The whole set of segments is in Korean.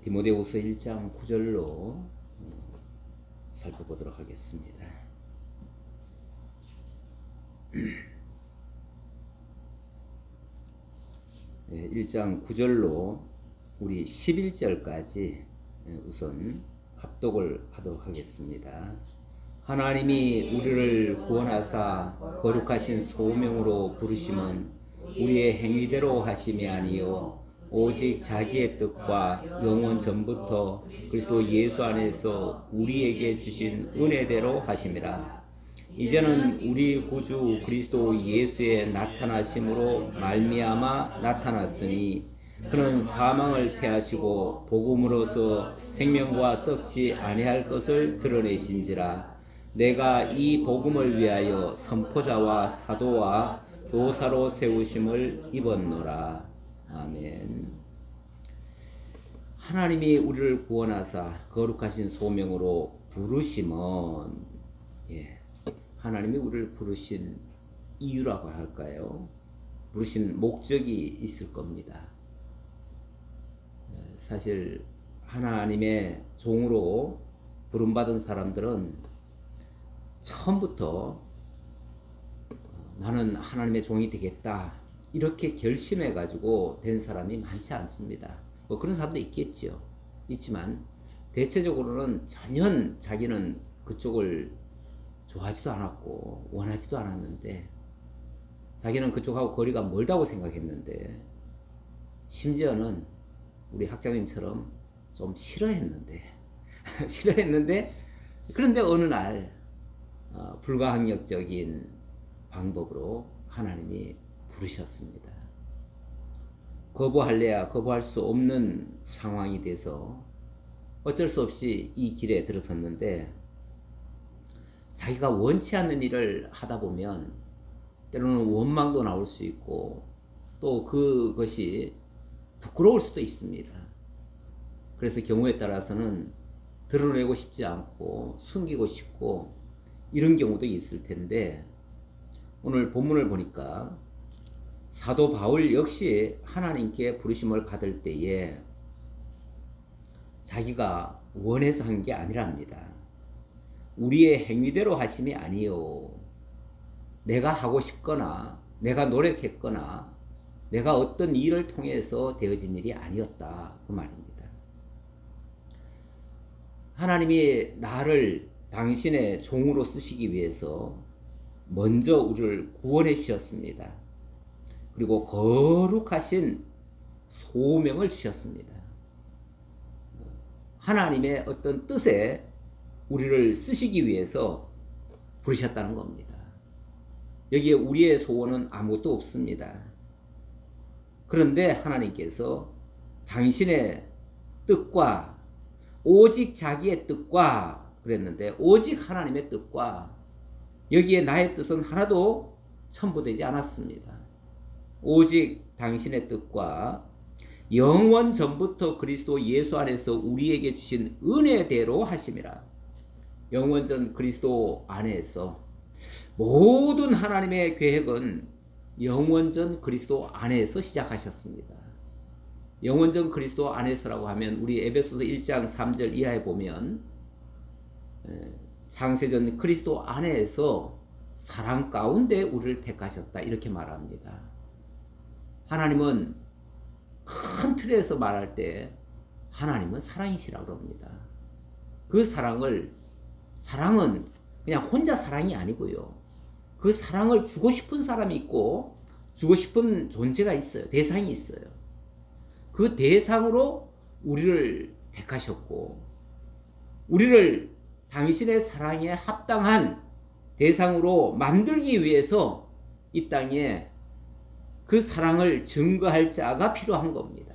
디모데후서 1장 9절로 살펴보도록 하겠습니다. 1장 9절로 우리 11절까지 우선 합독을 하도록 하겠습니다. 하나님이 우리를 구원하사 거룩하신 소명으로 부르심은 우리의 행위대로 하심이 아니요 오직 자기의 뜻과 영원 전부터 그리스도 예수 안에서 우리에게 주신 은혜대로 하심이라. 이제는 우리 구주 그리스도 예수의 나타나심으로 말미암아 나타났으니 그는 사망을 패하시고 복음으로서 생명과 썩지 아니할 것을 드러내신지라. 내가 이 복음을 위하여 선포자와 사도와 교사로 세우심을 입었노라. 아멘. 하나님이 우리를 구원하사 거룩하신 소명으로 부르심은 하나님이 우리를 부르신 이유라고 할까요? 부르신 목적이 있을 겁니다. 사실 하나님의 종으로 부름받은 사람들은 처음부터 나는 하나님의 종이 되겠다 이렇게 결심해 가지고 된 사람이 많지 않습니다. 뭐 그런 사람도 있겠죠. 있지만 대체적으로는 전혀 자기는 그쪽을 좋아하지도 않았고 원하지도 않았는데, 자기는 그쪽하고 거리가 멀다고 생각했는데, 심지어는 우리 학장님처럼 좀 싫어했는데 그런데 어느 날 불가항력적인 방법으로 하나님이 부르셨습니다. 거부할래야 거부할 수 없는 상황이 돼서 어쩔 수 없이 이 길에 들어섰는데, 자기가 원치 않는 일을 하다 보면 때로는 원망도 나올 수 있고 또 그것이 부끄러울 수도 있습니다. 그래서 경우에 따라서는 드러내고 싶지 않고 숨기고 싶고 이런 경우도 있을 텐데, 오늘 본문을 보니까 사도 바울 역시 하나님께 부르심을 받을 때에 자기가 원해서 한 게 아니랍니다. 우리의 행위대로 하심이 아니요 내가 하고 싶거나 내가 노력했거나 내가 어떤 일을 통해서 되어진 일이 아니었다, 그 말입니다. 하나님이 나를 당신의 종으로 쓰시기 위해서 먼저 우리를 구원해 주셨습니다. 그리고 거룩하신 소명을 주셨습니다. 하나님의 어떤 뜻에 우리를 쓰시기 위해서 부르셨다는 겁니다. 여기에 우리의 소원은 아무것도 없습니다. 그런데 하나님께서 당신의 뜻과 오직 자기의 뜻과 그랬는데, 오직 하나님의 뜻과 여기에 나의 뜻은 하나도 첨부되지 않았습니다. 오직 당신의 뜻과 영원 전부터 그리스도 예수 안에서 우리에게 주신 은혜대로 하심이라. 영원전 그리스도 안에서 모든 하나님의 계획은 영원전 그리스도 안에서 시작하셨습니다. 영원전 그리스도 안에서라고 하면 우리 에베소서 1장 3절 이하에 보면 창세전 그리스도 안에서 사랑 가운데 우리를 택하셨다 이렇게 말합니다. 하나님은 큰 틀에서 말할 때 하나님은 사랑이시라고 합니다. 그 사랑은 그냥 혼자 사랑이 아니고요. 그 사랑을 주고 싶은 사람이 있고 주고 싶은 존재가 있어요. 대상이 있어요. 그 대상으로 우리를 택하셨고 우리를 당신의 사랑에 합당한 대상으로 만들기 위해서 이 땅에 그 사랑을 증거할 자가 필요한 겁니다.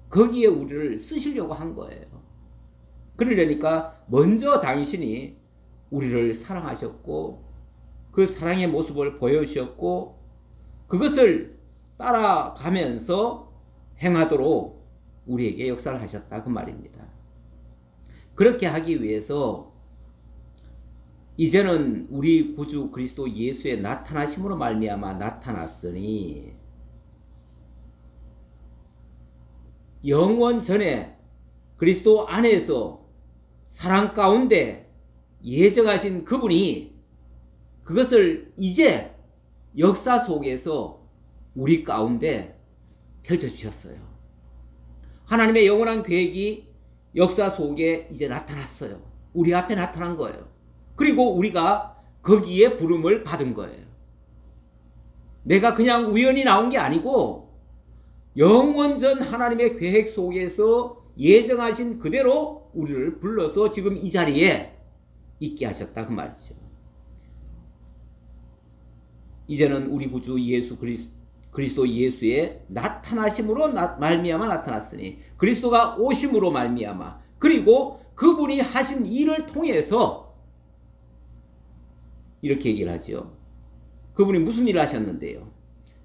거기에 우리를 쓰시려고 한 거예요. 그러려니까 먼저 당신이 우리를 사랑하셨고 그 사랑의 모습을 보여주셨고 그것을 따라가면서 행하도록 우리에게 역사를 하셨다, 그 말입니다. 그렇게 하기 위해서 이제는 우리 구주 그리스도 예수의 나타나심으로 말미암아 나타났으니 영원 전에 그리스도 안에서 사랑 가운데 예정하신 그분이 그것을 이제 역사 속에서 우리 가운데 펼쳐주셨어요. 하나님의 영원한 계획이 역사 속에 이제 나타났어요. 우리 앞에 나타난 거예요. 그리고 우리가 거기에 부름을 받은 거예요. 내가 그냥 우연히 나온 게 아니고 영원전 하나님의 계획 속에서 예정하신 그대로 우리를 불러서 지금 이 자리에 있게 하셨다 그 말이죠. 이제는 우리 구주 예수 그리스도 예수의 나타나심으로 말미암아 나타났으니 그리스도가 오심으로 말미암아 그리고 그분이 하신 일을 통해서 이렇게 얘기를 하죠. 그분이 무슨 일을 하셨는데요?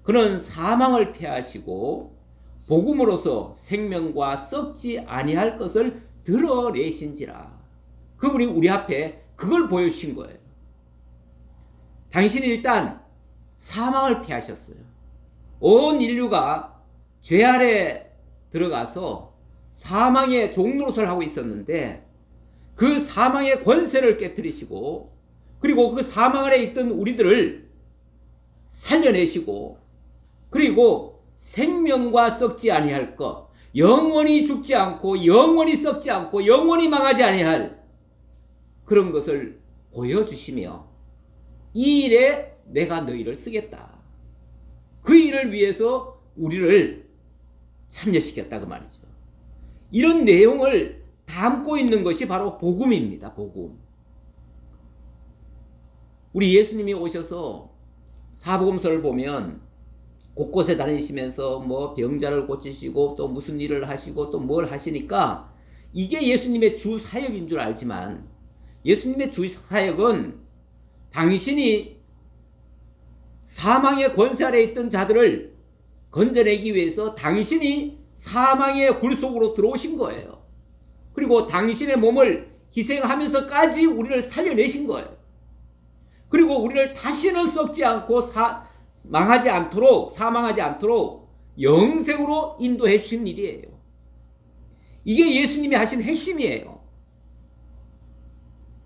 그는 사망을 패하시고 복음으로서 생명과 썩지 아니할 것을 드러내신지라. 그분이 우리 앞에 그걸 보여주신 거예요. 당신이 일단 사망을 피하셨어요. 온 인류가 죄 아래 들어가서 사망의 종노릇을 하고 있었는데 그 사망의 권세를 깨뜨리시고 그리고 그 사망 아래 있던 우리들을 살려내시고 그리고 생명과 썩지 아니할 것, 영원히 죽지 않고 영원히 썩지 않고 영원히 망하지 아니할 그런 것을 보여주시며 이 일에 내가 너희를 쓰겠다. 그 일을 위해서 우리를 참여시켰다 그 말이죠. 이런 내용을 담고 있는 것이 바로 복음입니다. 복음. 우리 예수님이 오셔서 사복음서를 보면 곳곳에 다니시면서 뭐 병자를 고치시고 또 무슨 일을 하시고 또 뭘 하시니까 이게 예수님의 주 사역인 줄 알지만 예수님의 주 사역은 당신이 사망의 권세 아래 있던 자들을 건져내기 위해서 당신이 사망의 굴 속으로 들어오신 거예요. 그리고 당신의 몸을 희생하면서까지 우리를 살려내신 거예요. 그리고 우리를 다시는 썩지 않고 망하지 않도록 사망하지 않도록 영생으로 인도해 주신 일이에요. 이게 예수님이 하신 핵심이에요.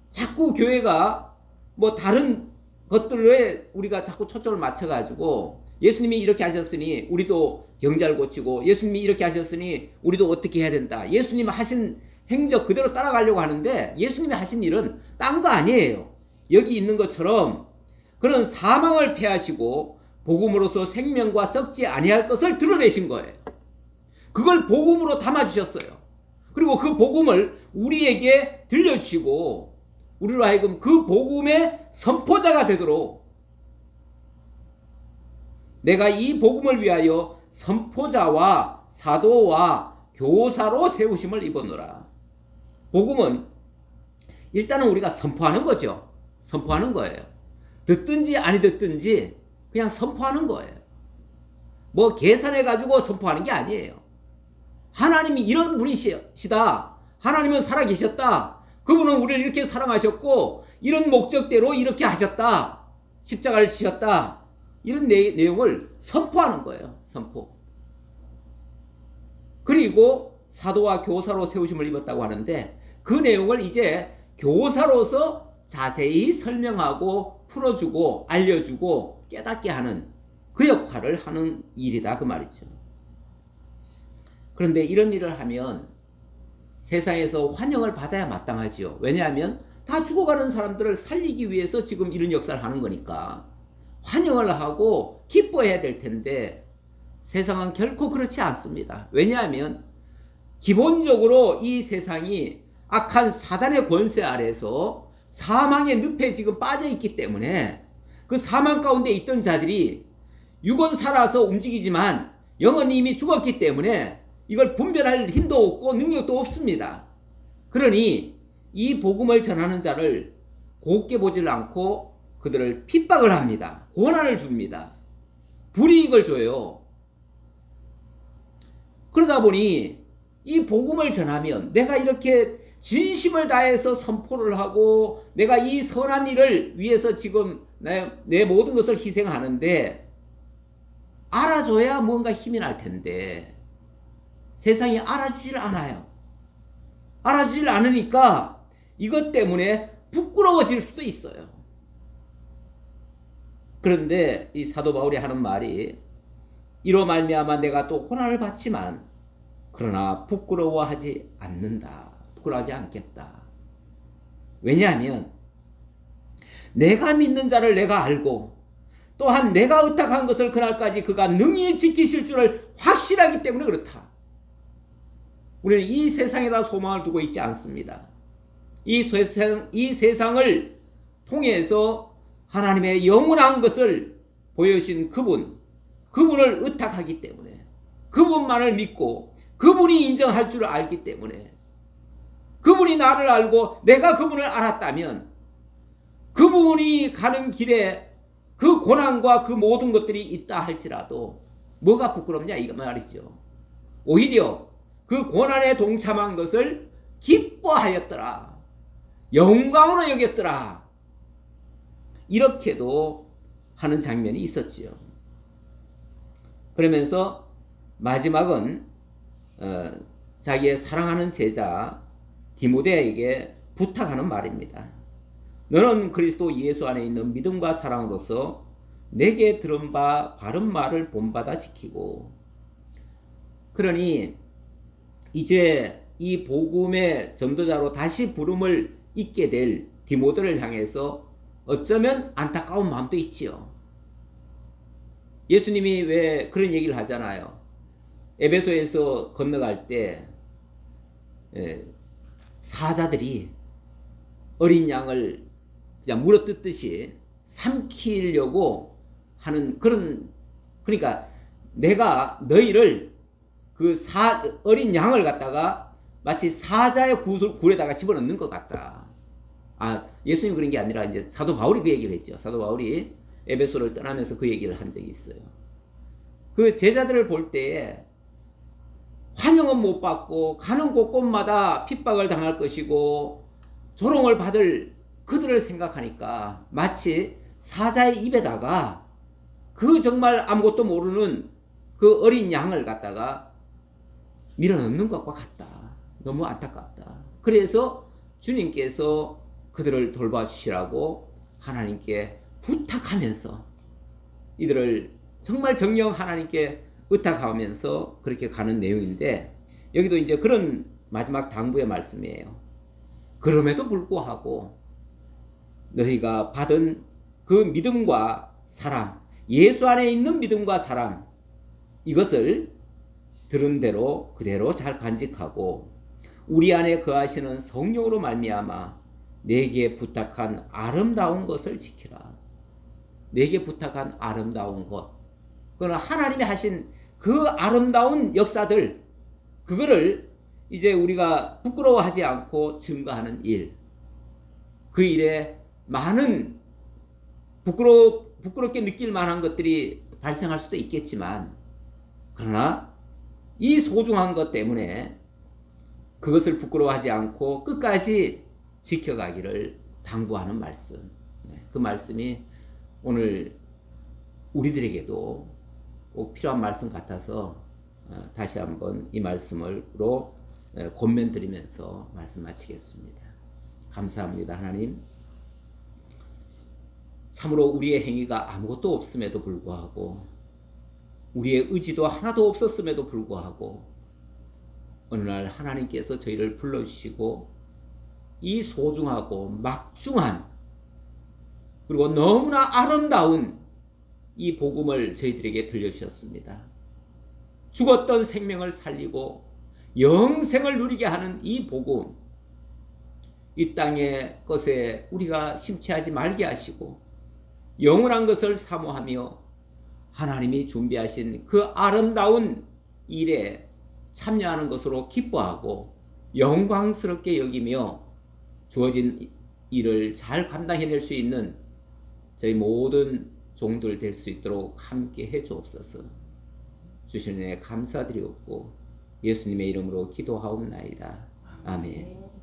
자꾸 교회가 뭐 다른 것들에 우리가 자꾸 초점을 맞춰가지고 예수님이 이렇게 하셨으니 우리도 병자를 고치고 예수님이 이렇게 하셨으니 우리도 어떻게 해야 된다. 예수님 하신 행적 그대로 따라가려고 하는데 예수님이 하신 일은 딴 거 아니에요. 여기 있는 것처럼 그런 사망을 패하시고 복음으로서 생명과 썩지 아니할 것을 드러내신 거예요. 그걸 복음으로 담아주셨어요. 그리고 그 복음을 우리에게 들려주시고 우리로 하여금 그 복음의 선포자가 되도록 내가 이 복음을 위하여 선포자와 사도와 교사로 세우심을 입었노라. 복음은 일단은 우리가 선포하는 거죠. 선포하는 거예요. 듣든지 아니 듣든지 그냥 선포하는 거예요. 뭐 계산해가지고 선포하는 게 아니에요. 하나님이 이런 분이시다. 하나님은 살아계셨다. 그분은 우리를 이렇게 사랑하셨고 이런 목적대로 이렇게 하셨다. 십자가를 지셨다. 이런 내용을 선포하는 거예요. 선포. 그리고 사도와 교사로 세우심을 입었다고 하는데 그 내용을 이제 교사로서 자세히 설명하고 풀어주고 알려주고 깨닫게 하는 그 역할을 하는 일이다 그 말이죠. 그런데 이런 일을 하면 세상에서 환영을 받아야 마땅하지요. 왜냐하면 다 죽어가는 사람들을 살리기 위해서 지금 이런 역사를 하는 거니까 환영을 하고 기뻐해야 될 텐데 세상은 결코 그렇지 않습니다. 왜냐하면 기본적으로 이 세상이 악한 사단의 권세 아래서 사망의 늪에 지금 빠져 있기 때문에 그 사망 가운데 있던 자들이 육은 살아서 움직이지만 영은 이미 죽었기 때문에 이걸 분별할 힘도 없고 능력도 없습니다. 그러니 이 복음을 전하는 자를 곱게 보질 않고 그들을 핍박을 합니다. 고난을 줍니다. 불이익을 줘요. 그러다 보니 이 복음을 전하면 내가 이렇게 진심을 다해서 선포를 하고 내가 이 선한 일을 위해서 지금 내 모든 것을 희생하는데 알아줘야 뭔가 힘이 날 텐데 세상이 알아주질 않아요. 알아주질 않으니까 이것 때문에 부끄러워질 수도 있어요. 그런데 이 사도 바울이 하는 말이 이로 말미암아 내가 또 고난을 받지만 그러나 부끄러워하지 않는다. 부끄러워하지 않겠다. 왜냐하면 내가 믿는 자를 내가 알고 또한 내가 의탁한 것을 그날까지 그가 능히 지키실 줄을 확실하기 때문에 그렇다. 우리는 이 세상에다 소망을 두고 있지 않습니다. 이 세상을 통해서 하나님의 영원한 것을 보여주신 그분을 의탁하기 때문에 그분만을 믿고 그분이 인정할 줄 알기 때문에 그분이 나를 알고 내가 그분을 알았다면 그분이 가는 길에 그 고난과 그 모든 것들이 있다 할지라도 뭐가 부끄럽냐 이 말이죠. 오히려 그 고난에 동참한 것을 기뻐하였더라. 영광으로 여겼더라. 이렇게도 하는 장면이 있었지요. 그러면서 마지막은 자기의 사랑하는 제자 디모데에게 부탁하는 말입니다. 너는 그리스도 예수 안에 있는 믿음과 사랑으로서 내게 들은 바 바른 말을 본받아 지키고. 그러니 이제 이 복음의 전도자로 다시 부름을 잊게 될 디모데를 향해서 어쩌면 안타까운 마음도 있지요. 예수님이 왜 그런 얘기를 하잖아요. 에베소에서 건너갈 때 사자들이 어린 양을 그냥 물어뜯듯이 삼키려고 하는 그런, 그러니까 내가 너희를 그 어린 양을 갖다가 마치 사자의 굴에다가 집어넣는 것 같다. 예수님이 그런 게 아니라 이제 사도 바울이 그 얘기를 했죠. 사도 바울이 에베소를 떠나면서 그 얘기를 한 적이 있어요. 그 제자들을 볼 때에 환영은 못 받고 가는 곳곳마다 핍박을 당할 것이고 조롱을 받을 그들을 생각하니까 마치 사자의 입에다가 그 정말 아무것도 모르는 그 어린 양을 갖다가 밀어넣는 것과 같다. 너무 안타깝다. 그래서 주님께서 그들을 돌봐주시라고 하나님께 부탁하면서 이들을 정말 정녕 하나님께 의탁하면서 그렇게 가는 내용인데, 여기도 이제 그런 마지막 당부의 말씀이에요. 그럼에도 불구하고 너희가 받은 그 믿음과 사랑, 예수 안에 있는 믿음과 사랑, 이것을 들은 대로 그대로 잘 간직하고 우리 안에 거하시는 성령으로 말미암아 내게 부탁한 아름다운 것을 지키라. 내게 부탁한 아름다운 것, 그건 하나님이 하신 그 아름다운 역사들, 그거를 이제 우리가 부끄러워하지 않고 증거하는 일, 그 일에 많은 부끄럽게 느낄 만한 것들이 발생할 수도 있겠지만, 그러나 이 소중한 것 때문에 그것을 부끄러워하지 않고 끝까지 지켜가기를 당부하는 말씀. 그 말씀이 오늘 우리들에게도 꼭 필요한 말씀 같아서 다시 한번 이 말씀으로 권면 드리면서 말씀 마치겠습니다. 감사합니다. 하나님, 참으로 우리의 행위가 아무것도 없음에도 불구하고 우리의 의지도 하나도 없었음에도 불구하고 어느 날 하나님께서 저희를 불러주시고 이 소중하고 막중한 그리고 너무나 아름다운 이 복음을 저희들에게 들려주셨습니다. 죽었던 생명을 살리고 영생을 누리게 하는 이 복음, 이 땅의 것에 우리가 심취하지 말게 하시고 영원한 것을 사모하며 하나님이 준비하신 그 아름다운 일에 참여하는 것으로 기뻐하고 영광스럽게 여기며 주어진 일을 잘 감당해낼 수 있는 저희 모든 종들 될 수 있도록 함께 해 주옵소서. 주신 은혜 감사드리옵고 예수님의 이름으로 기도하옵나이다. 아멘.